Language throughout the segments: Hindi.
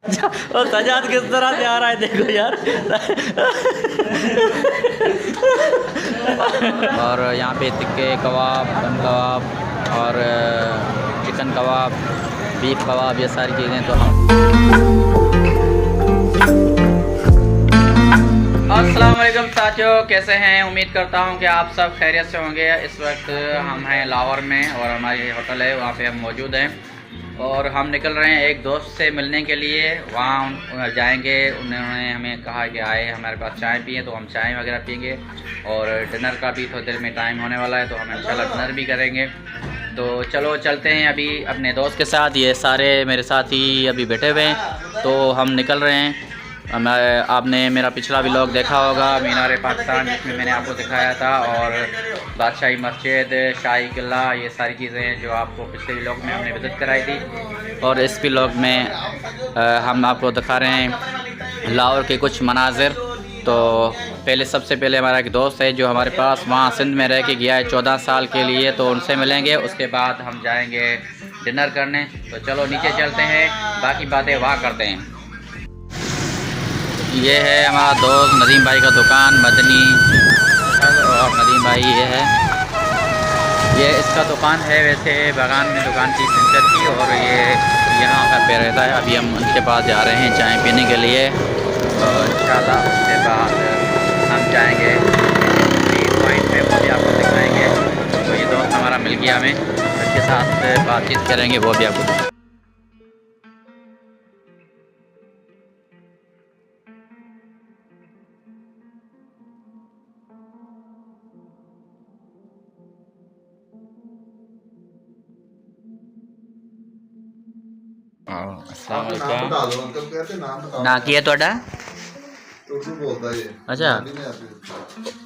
और सजाद किस तरह से आ रहा है देखो यार। और यहाँ पे टिक्के कबाब, बन कबाब और चिकन कबाब, बीफ कबाब, ये सारी चीज़ें तो हम। अस्सलाम वालेकुम साथियों, कैसे हैं? उम्मीद करता हूं कि आप सब खैरियत से होंगे। इस वक्त हम हैं लाहौर में और हमारी होटल है वहाँ पे हम मौजूद हैं और हम निकल रहे हैं एक दोस्त से मिलने के लिए। वहाँ जाएंगे, उन्होंने हमें कहा कि आए हमारे पास चाय पिए, तो हम चाय वगैरह पिएंगे और डिनर का भी थोड़ी देर में टाइम होने वाला है, तो हम इंशाल्लाह डिनर भी करेंगे। तो चलो चलते हैं अभी अपने दोस्त के साथ। ये सारे मेरे साथी अभी बैठे हुए हैं, तो हम निकल रहे हैं। आपने मेरा पिछला व्लॉग देखा होगा, मीनार पाकिस्तान, जिसमें मैंने आपको दिखाया था, और बादशाही मस्जिद, शाही किला, ये सारी चीज़ें हैं जो आपको पिछले व्लॉग में हमने विज़िट कराई थी। और इस व्लॉग में हम आपको दिखा रहे हैं लाहौर के कुछ मनाजिर। तो पहले सबसे पहले हमारा एक दोस्त है जो हमारे पास वहाँ सिंध में रह के गया है 14 साल के लिए, तो उनसे मिलेंगे। उसके बाद हम जाएंगे डिनर करने। तो चलो नीचे चलते हैं, बाकी बातें वहाँ करते हैं। ये है हमारा दोस्त नदीम भाई का दुकान, मदनी। और नदीम भाई ये है, ये इसका दुकान है वैसे बगान में दुकान की सेंटर की, और ये यहाँ का पे रहता है। अभी हम उनके पास जा रहे हैं चाय पीने के लिए, और इंशाल्लाह उसके बाद हम जाएंगे पॉइंट पे, वो भी आपको दिखाएंगे। तो ये दोस्त हमारा मिल गया हमें, उसके साथ बातचीत करेंगे, वो भी आपको। ना किया थोड़ा। अच्छा,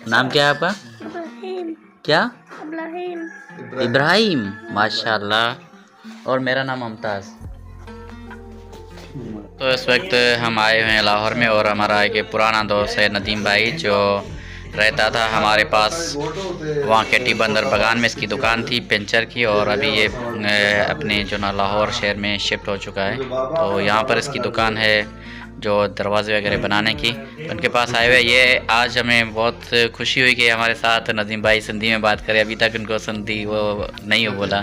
नाम क्या है आपका? क्या? इब्राहिम, माशाल्लाह। और मेरा नाम मुमताज़। तो इस वक्त हम आए हुए हैं लाहौर में, और हमारा एक पुराना दोस्त है नदीम भाई, जो रहता था हमारे पास वहाँ केटी बंदर बगान में। इसकी दुकान थी पंचर की, और अभी ये अपने जो ना लाहौर शहर में शिफ्ट हो चुका है। तो यहाँ पर इसकी दुकान है जो दरवाज़े वगैरह बनाने की। तो उनके पास आए हुए ये आज हमें बहुत खुशी हुई कि हमारे साथ नदीम भाई सिंधी में बात करें। अभी तक उनको सिंधी वो नहीं हो बोला,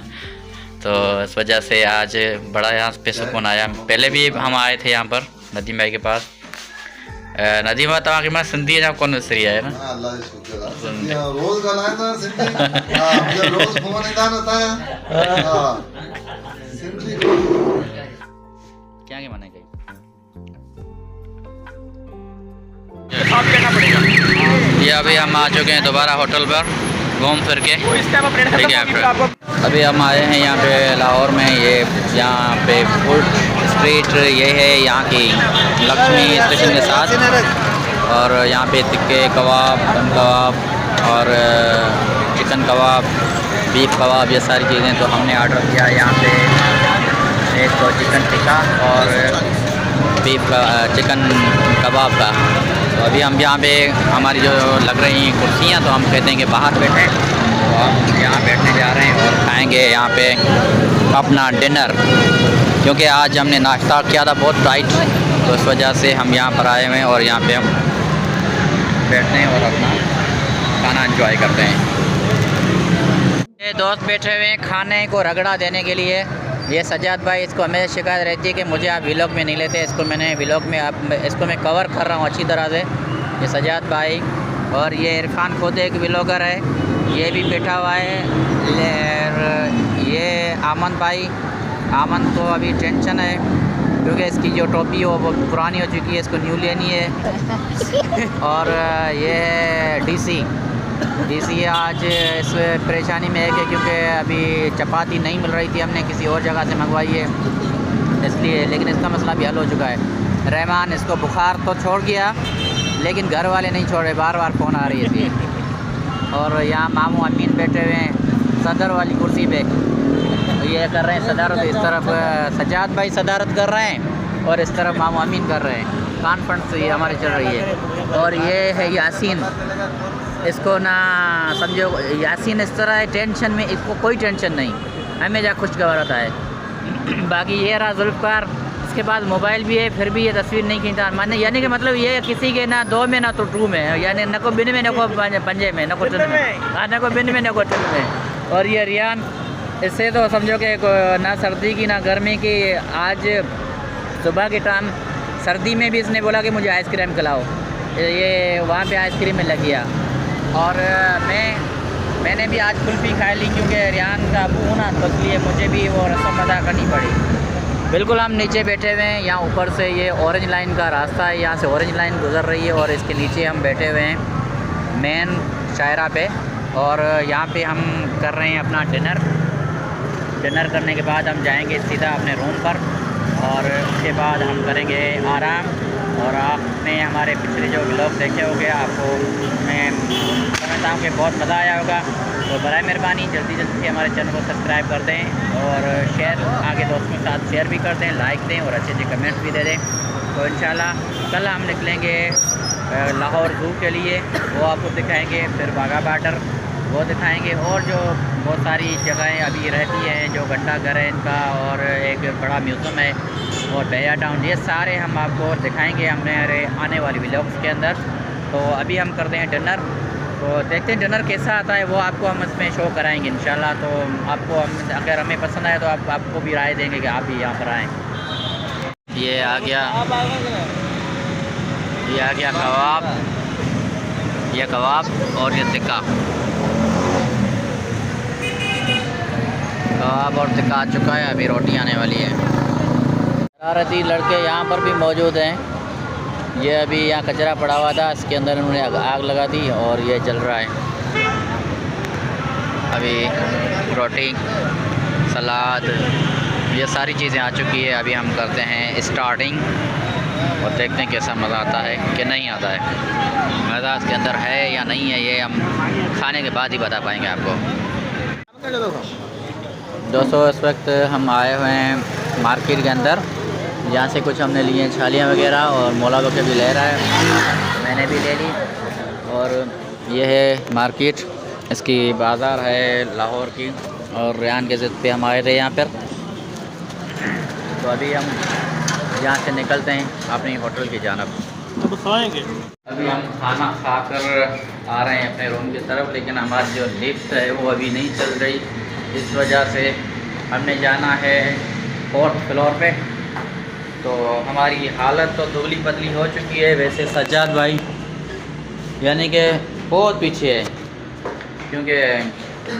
तो इस वजह से आज बड़ा यहाँ पे सुकून आया। पहले भी हम आए थे यहाँ पर नदीम भाई के पास। नदीम भाई तव्हांखे मां सिंधी जा कोन विसरी आहे न? क्या क्या मना ये अभी हम आ चुके हैं दोबारा होटल पर घूम फिर के। ठीक है, अभी हम आए हैं यहाँ पे लाहौर में। ये यहाँ पे फूड स्ट्रीट ये है यहाँ की लक्ष्मी स्टेशन के साथ, और यहाँ पे टिक्के कबाब, बन कबाब और चिकन कबाब, बीफ कबाब, ये सारी चीज़ें तो हमने ऑर्डर किया है यहाँ पे। एक तो चिकन टिक्का और बीफ चिकन कबाब का। तो अभी हम यहाँ पे हमारी जो लग रही हैं कुर्सियाँ, तो हम कहते हैं कि बाहर बैठें, तो हम यहाँ बैठने जा रहे हैं और खाएंगे यहाँ पे अपना डिनर, क्योंकि आज हमने नाश्ता किया था बहुत टाइट, तो इस वजह से हम यहाँ पर आए हुए हैं और यहाँ पे हम बैठते हैं और अपना खाना एंजॉय करते हैं। ये दोस्त बैठे हुए हैं खाने को रगड़ा देने के लिए। ये सजाद भाई, इसको हमेशा शिकायत रहती है कि मुझे आप व्लॉग में नहीं लेते। इसको मैंने व्लॉग में इसको मैं कवर कर रहा हूँ अच्छी तरह से। ये सजाद भाई, और ये इरफान खुद एक व्लॉगर है, ये भी बैठा हुआ है। ये आमन भाई, आमन को अभी टेंशन है क्योंकि इसकी जो टोपी हो वो पुरानी हो चुकी है, इसको न्यू लेनी है। और ये है डीसी आज इस परेशानी में है कि क्योंकि अभी चपाती नहीं मिल रही थी, हमने किसी और जगह से मंगवाई है इसलिए, लेकिन इसका मसला भी हल हो चुका है। रहमान, इसको बुखार तो छोड़ गया लेकिन घर वाले नहीं छोड़ रहे, बार बार फ़ोन आ रही थी। और यहाँ मामू अमीन बैठे हुए हैं सदर वाली कुर्सी पे, तो ये कर रहे हैं सदारत। इस तरफ सजाद भाई सदारत कर रहे हैं और इस तरफ मामू अमीन कर रहे हैं। कॉन्फ्रेंस ये हमारी चल रही है। और ये है यासीन, इसको ना समझो, यासीन इस तरह है टेंशन में, इसको कोई टेंशन नहीं, हमेशा खुशखबर रहता है। बाकी ये रहा जुल्फ़कार, इसके पास मोबाइल भी है, फिर भी ये तस्वीर नहीं खींचता। माने यानी कि मतलब ये किसी के ना दो में ना तो टू में है, यानी न को बिन में न को पंजे में, न को टन में, हाँ न को बिन में न को टन में। और ये रियान, इससे तो समझो कि ना सर्दी की ना गर्मी की। आज सुबह के टाइम सर्दी में भी इसने बोला कि मुझे आइसक्रीम खिलाओ, ये वहाँ पे आइसक्रीम में लग गया। और मैंने भी आज कुल्फ़ी खा ली, क्योंकि रियान का अबू ना, तो इसलिए मुझे भी वो रस्म अदा करनी पड़ी। बिल्कुल हम नीचे बैठे हुए हैं, यहाँ ऊपर से ये ऑरेंज लाइन का रास्ता है, यहाँ से ऑरेंज लाइन गुजर रही है और इसके नीचे हम बैठे हुए हैं मेन शायरा पे। और यहाँ पे हम कर रहे हैं अपना डिनर करने के बाद हम जाएंगे सीधा अपने रूम पर, और उसके बाद हम करेंगे आराम। और आपने हमारे पिछले जो व्लॉग देखे होंगे, आपको मैं समझता हूँ कि बहुत मज़ा आया होगा। तो बराए मेहरबानी जल्दी से हमारे चैनल को सब्सक्राइब कर दें और शेयर आगे दोस्तों के साथ शेयर भी कर दें, लाइक दें और अच्छे कमेंट्स भी दे दें। तो इंशाल्लाह कल हम निकलेंगे लाहौर ज़ू के लिए, वो आपको दिखाएंगे। फिर बागा बॉर्डर वो दिखाएंगे, और जो बहुत सारी जगहें अभी रहती हैं, जो घंटा घर है इनका, और एक बड़ा म्यूज़ियम है और बैया टाउन, ये सारे हम आपको दिखाएंगे हमारे आने वाली व्लॉग्स के अंदर। तो अभी हम करते हैं डिनर, तो देखते हैं डिनर कैसा आता है, वो आपको हम इसमें शो कराएंगे इंशाल्लाह। तो आपको अगर हमें पसंद आए तो आपको भी राय देंगे कि आप भी यहाँ पर आएँ। ये आ गया कबाब, ये कबाब और ये टिक्का, कबाब और टिक्का आ चुका है, अभी रोटी आने वाली है। शरारती लड़के यहाँ पर भी मौजूद हैं। ये अभी यहाँ कचरा पड़ा हुआ था, इसके अंदर इन्होंने आग लगा दी और ये जल रहा है। अभी रोटी, सलाद, ये सारी चीज़ें आ चुकी है। अभी हम करते हैं स्टार्टिंग और देखते हैं कैसा मज़ा आता है कि नहीं आता है। मज़ा इसके अंदर है या नहीं है, ये हम खाने के बाद ही बता पाएंगे आपको। दोस्तों इस वक्त हम आए हुए हैं मार्केट के अंदर, यहाँ से कुछ हमने लिए हैं छालियाँ वगैरह, और मौला बके भी ले रहा है, मैंने भी ले ली। और ये है मार्केट, इसकी बाज़ार है लाहौर की, और रियान के ज़िद पे हम आए थे यहाँ पर। तो अभी हम यहाँ से निकलते हैं अपनी होटल की जानब। अब खाएँगे, अभी हम खाना खाकर आ रहे हैं अपने रूम की तरफ, लेकिन हमारी जो लिफ्ट है वो अभी नहीं चल रही। इस वजह से हमने जाना है 4th फ्लोर पे। तो हमारी हालत तो दुबली पतली हो चुकी है। वैसे सज्जाद भाई यानी कि बहुत पीछे है, क्योंकि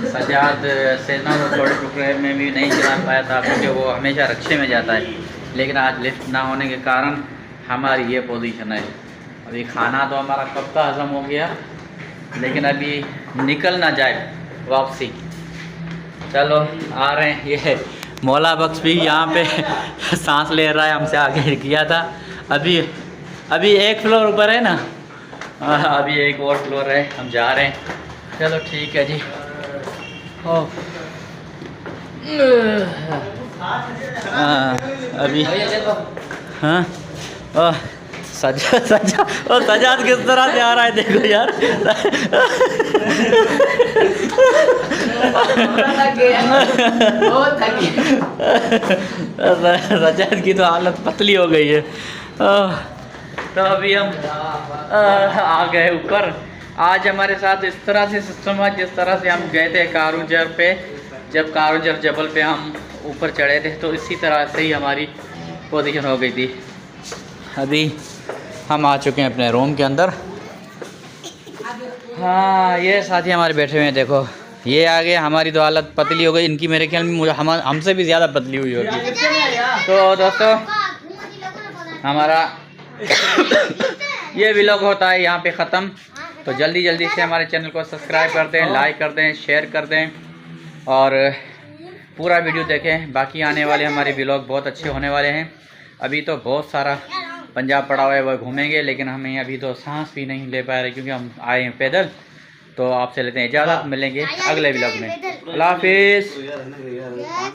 सज्जाद से ना वो थोड़े टुकड़े में भी नहीं चला पाया था, क्योंकि वो हमेशा रक्शे में जाता है। लेकिन आज लिफ्ट ना होने के कारण हमारी ये पोजीशन है। अभी खाना तो हमारा कब का हज़म हो गया, लेकिन अभी निकल ना जाए वापसी। चलो आ रहे हैं। ये मौला बख्श भी यहाँ पे सांस ले रहा है, हमसे आगे किया था। अभी 1 फ्लोर ऊपर है ना, अभी एक और फ्लोर है, हम जा रहे हैं। चलो ठीक है जी। अभी हाँ सजाद किस तरह से आ रहा है, देखो यार। सजाद की तो हालत पतली हो गई है। तो अभी हम आ गए ऊपर। आज हमारे साथ इस तरह से सिस्टम है, जिस तरह से हम गए थे कारूंजर पे, जब कारूंजर जबल पे हम ऊपर चढ़े थे, तो इसी तरह से ही हमारी पोजीशन हो गई थी। अभी हम आ चुके हैं अपने रूम के अंदर। हाँ ये साथी हमारे बैठे हुए हैं, देखो ये आ गए। हमारी तो हालत पतली हो गई, इनकी मेरे ख्याल में मुझे हमसे भी ज़्यादा पतली हुई होगी। तो दोस्तों हमारा ये व्लॉग होता है यहाँ पे ख़त्म। तो जल्दी से हमारे चैनल को सब्सक्राइब कर दें, लाइक कर दें, शेयर कर दें और पूरा वीडियो देखें। बाकी आने वाले हमारे व्लॉग बहुत अच्छे होने वाले हैं। अभी तो बहुत सारा पंजाब पड़ा हुआ है, वह घूमेंगे, लेकिन हमें अभी तो सांस भी नहीं ले पा रहे क्योंकि हम आए हैं पैदल। तो आपसे लेते हैं इजाज़त, मिलेंगे अगले व्लॉग में। अल्लाह हाफिज़।